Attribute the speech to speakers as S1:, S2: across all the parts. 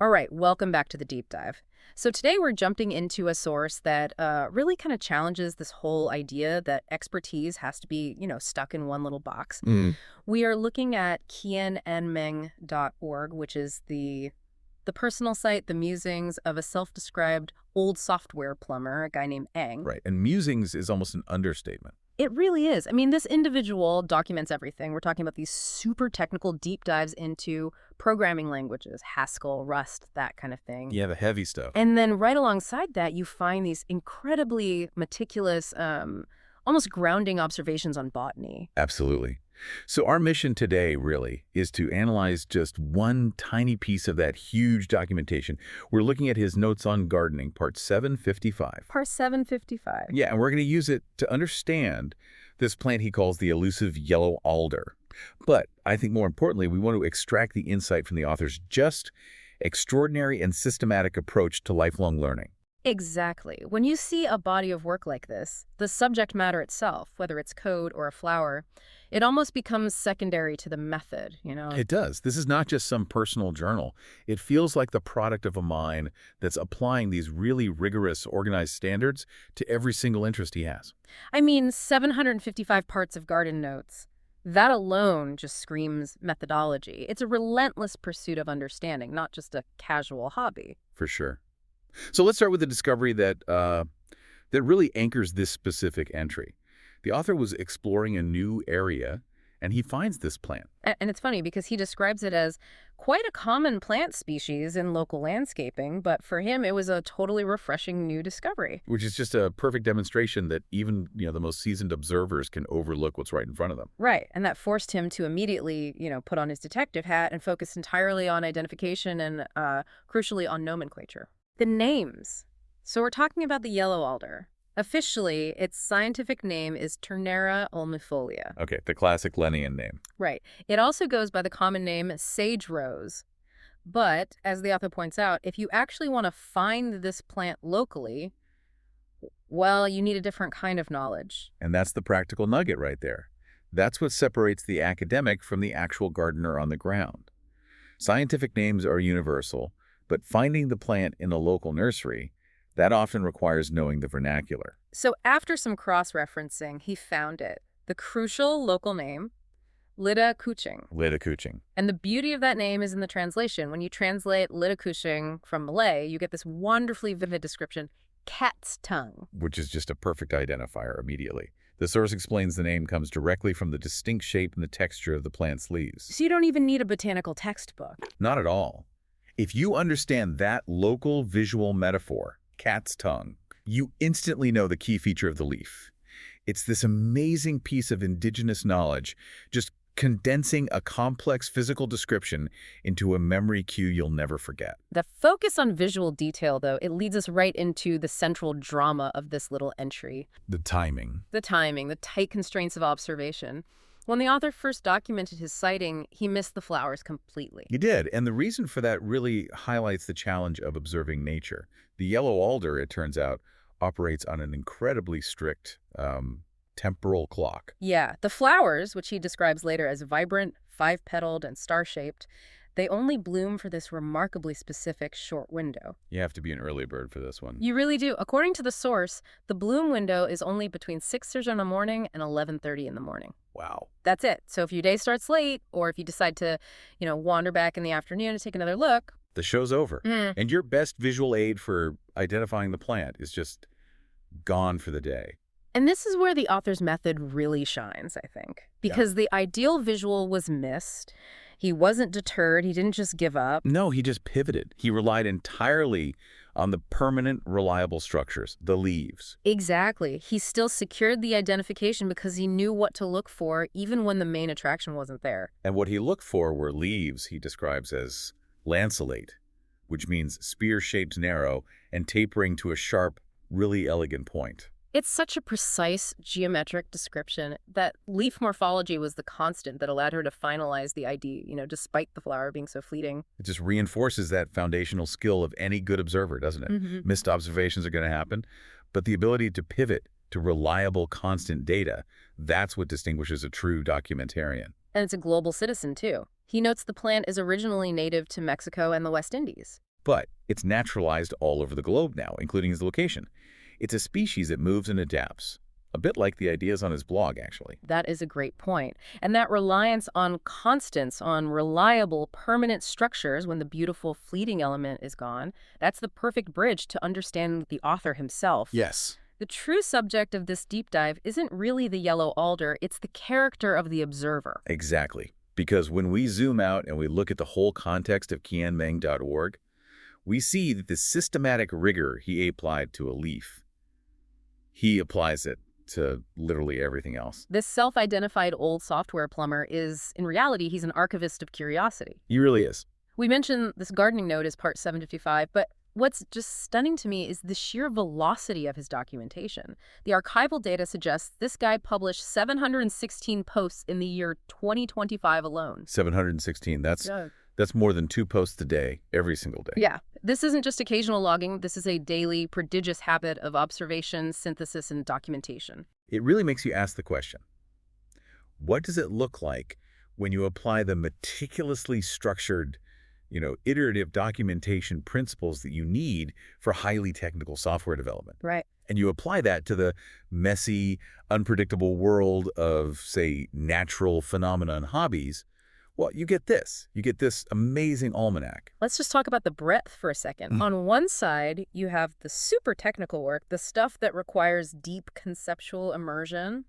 S1: All right, welcome back to the deep dive. So today we're jumping into a source that really kind of challenges this whole idea that expertise has to be, stuck in one little box.
S2: Mm,
S1: We are looking at qianenmeng.org, which is the personal site, the musings of a self-described old software plumber, a guy named Eng.
S2: right. And musings is almost an understatement.
S1: It really is. I mean, this individual documents everything. We're talking about these super technical deep dives into programming languages, Haskell, Rust, that kind of thing.
S2: Yeah, the heavy stuff.
S1: And then right alongside that, you find these incredibly meticulous, almost grounding observations on botany.
S2: Absolutely. So our mission today really is to analyze just one tiny piece of that huge documentation. We're looking at his notes on gardening, part 755.
S1: Part 755.
S2: Yeah, and we're going to use it to understand this plant he calls the elusive yellow alder. But I think more importantly, we want to extract the insight from the author's just extraordinary and systematic approach to lifelong learning.
S1: Exactly. When you see a body of work like this, the subject matter itself, whether it's code or a flower, it almost becomes secondary to the method.
S2: It does. This is not just some personal journal. It feels like the product of a mind that's applying these really rigorous, organized standards to every single interest he has.
S1: I mean, 755 parts of garden notes. That alone just screams methodology. It's a relentless pursuit of understanding, not just a casual hobby.
S2: For sure. So let's start with the discovery that really anchors this specific entry. The author was exploring a new area, and he finds this plant.
S1: And it's funny because he describes it as quite a common plant species in local landscaping, but for him it was a totally refreshing new discovery.
S2: Which is just a perfect demonstration that even, the most seasoned observers can overlook what's right in front of them.
S1: Right, and that forced him to immediately, put on his detective hat and focus entirely on identification and, crucially, on nomenclature. The names. So we're talking about the yellow alder. Officially, its scientific name is Turnera ulmifolia.
S2: Okay, the classic Linnaean name.
S1: Right. It also goes by the common name sage rose. But, as the author points out, if you actually want to find this plant locally, well, you need a different kind of knowledge.
S2: And that's the practical nugget right there. That's what separates the academic from the actual gardener on the ground. Scientific names are universal, but finding the plant in a local nursery, that often requires knowing the vernacular.
S1: So after some cross-referencing, he found it. The crucial local name, Lidah Kucing.
S2: Lidah Kucing.
S1: And the beauty of that name is in the translation. When you translate Lidah Kucing from Malay, you get this wonderfully vivid description, cat's tongue.
S2: Which is just a perfect identifier immediately. The source explains the name comes directly from the distinct shape and the texture of the plant's leaves.
S1: So you don't even need a botanical textbook.
S2: Not at all. If you understand that local visual metaphor, cat's tongue, you instantly know the key feature of the leaf. It's this amazing piece of indigenous knowledge, just condensing a complex physical description into a memory cue you'll never forget.
S1: The focus on visual detail, though, it leads us right into the central drama of this little entry.
S2: The timing.
S1: The timing, the tight constraints of observation. When the author first documented his sighting, he missed the flowers completely.
S2: He did, and the reason for that really highlights the challenge of observing nature. The yellow alder, it turns out, operates on an incredibly strict temporal clock.
S1: Yeah, the flowers, which he describes later as vibrant, five-petaled, and star-shaped, they only bloom for this remarkably specific short window.
S2: You have to be an early bird for this one.
S1: You really do. According to the source, the bloom window is only between 6:00 in the morning and 11:30 in the morning.
S2: Wow.
S1: That's it. So if your day starts late, or if you decide to, wander back in the afternoon to take another look,
S2: The show's over.
S1: Mm.
S2: And your best visual aid for identifying the plant is just gone for the day.
S1: And this is where the author's method really shines, I think, because the ideal visual was missed. He wasn't deterred. He didn't just give up.
S2: No, he just pivoted. He relied entirely on the permanent, reliable structures, the leaves.
S1: Exactly. He still secured the identification because he knew what to look for, even when the main attraction wasn't there.
S2: And what he looked for were leaves he describes as lanceolate, which means spear-shaped narrow and tapering to a sharp, really elegant point.
S1: It's such a precise geometric description that leaf morphology was the constant that allowed her to finalize the ID, despite the flower being so fleeting.
S2: It just reinforces that foundational skill of any good observer, doesn't it?
S1: Mm-hmm.
S2: Missed observations are going to happen, but the ability to pivot to reliable, constant data, that's what distinguishes a true documentarian.
S1: And it's a global citizen, too. He notes the plant is originally native to Mexico and the West Indies.
S2: But it's naturalized all over the globe now, including his location. It's a species that moves and adapts, a bit like the ideas on his blog, actually.
S1: That is a great point. And that reliance on constants, on reliable, permanent structures when the beautiful, fleeting element is gone, that's the perfect bridge to understand the author himself.
S2: Yes.
S1: The true subject of this deep dive isn't really the yellow alder, it's the character of the observer.
S2: Exactly. Because when we zoom out and we look at the whole context of qianmeng.org, we see that the systematic rigor he applied to a leaf, he applies it to literally everything else.
S1: This self-identified old software plumber is, in reality, he's an archivist of curiosity.
S2: He really is.
S1: We mentioned this gardening note as part 755, but what's just stunning to me is the sheer velocity of his documentation. The archival data suggests this guy published 716 posts in the year 2025 alone.
S2: 716. That's more than 2 posts a day, every single day.
S1: Yeah. This isn't just occasional logging. This is a daily, prodigious habit of observation, synthesis, and documentation.
S2: It really makes you ask the question, what does it look like when you apply the meticulously structured, iterative documentation principles that you need for highly technical software development?
S1: Right.
S2: And you apply that to the messy, unpredictable world of, say, natural phenomena and hobbies. Well, you get this. You get this amazing almanac.
S1: Let's just talk about the breadth for a second. On one side, you have the super technical work, the stuff that requires deep conceptual immersion,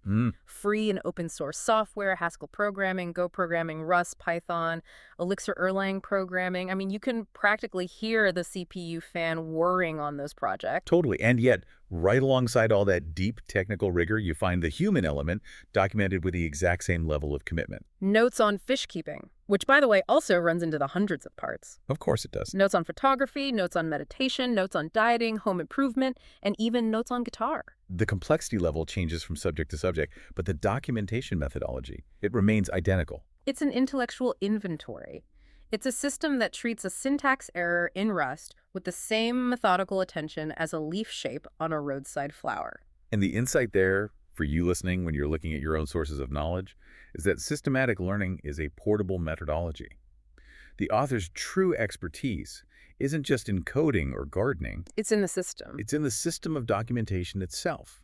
S1: free and open source software, Haskell programming, Go programming, Rust, Python, Elixir Erlang programming. I mean, you can practically hear the CPU fan whirring on those projects.
S2: Totally. And yet, right alongside all that deep technical rigor, you find the human element documented with the exact same level of commitment.
S1: Notes on fish keeping, which, by the way, also runs into the hundreds of parts.
S2: Of course it does.
S1: Notes on photography, notes on meditation, notes on dieting, home improvement, and even notes on guitar.
S2: The complexity level changes from subject to subject, but the documentation methodology, it remains identical.
S1: It's an intellectual inventory. It's a system that treats a syntax error in Rust with the same methodical attention as a leaf shape on a roadside flower.
S2: And the insight there, for you listening when you're looking at your own sources of knowledge, is that systematic learning is a portable methodology. The author's true expertise isn't just in coding or gardening.
S1: It's in the system.
S2: It's in the system of documentation itself,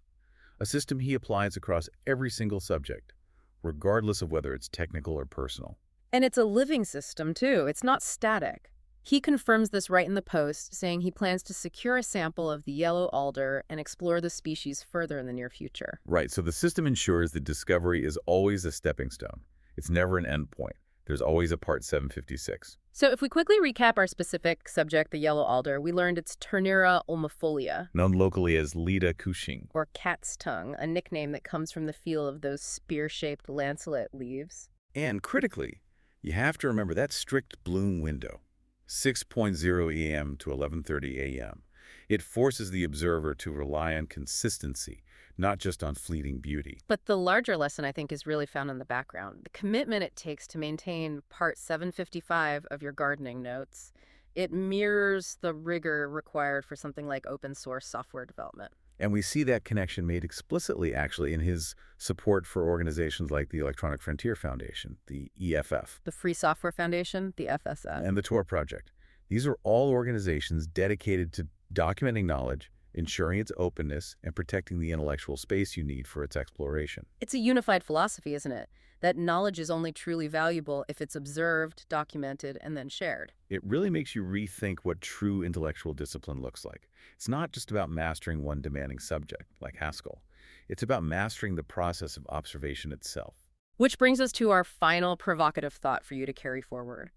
S2: a system he applies across every single subject, regardless of whether it's technical or personal.
S1: And it's a living system, too. It's not static. He confirms this right in the post, saying he plans to secure a sample of the yellow alder and explore the species further in the near future.
S2: Right, so the system ensures that discovery is always a stepping stone. It's never an end point. There's always a part 756.
S1: So if we quickly recap our specific subject, the yellow alder, we learned it's Turnera ulmifolia,
S2: Known locally as Lidah Kucing.
S1: or cat's tongue, a nickname that comes from the feel of those spear-shaped lanceolate leaves.
S2: And critically, you have to remember that strict bloom window, 6:0 a.m. to 11:30 a.m. It forces the observer to rely on consistency, not just on fleeting beauty.
S1: But the larger lesson, I think, is really found in the background. The commitment it takes to maintain part 755 of your gardening notes, it mirrors the rigor required for something like open source software development.
S2: And we see that connection made explicitly, actually, in his support for organizations like the Electronic Frontier Foundation, the EFF.
S1: The Free Software Foundation, the FSF.
S2: And the Tor Project. These are all organizations dedicated to documenting knowledge, ensuring its openness, and protecting the intellectual space you need for its exploration.
S1: It's a unified philosophy, isn't it? That knowledge is only truly valuable if it's observed, documented, and then shared.
S2: It really makes you rethink what true intellectual discipline looks like. It's not just about mastering one demanding subject, like Haskell. It's about mastering the process of observation itself.
S1: Which brings us to our final provocative thought for you to carry forward.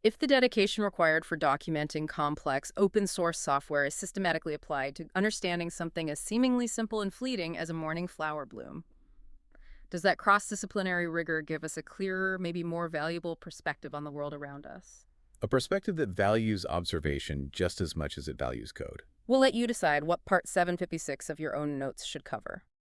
S1: If the dedication required for documenting complex, open-source software is systematically applied to understanding something as seemingly simple and fleeting as a morning flower bloom, does that cross-disciplinary rigor give us a clearer, maybe more valuable perspective on the world around us?
S2: A perspective that values observation just as much as it values code.
S1: We'll let you decide what part 756 of your own notes should cover.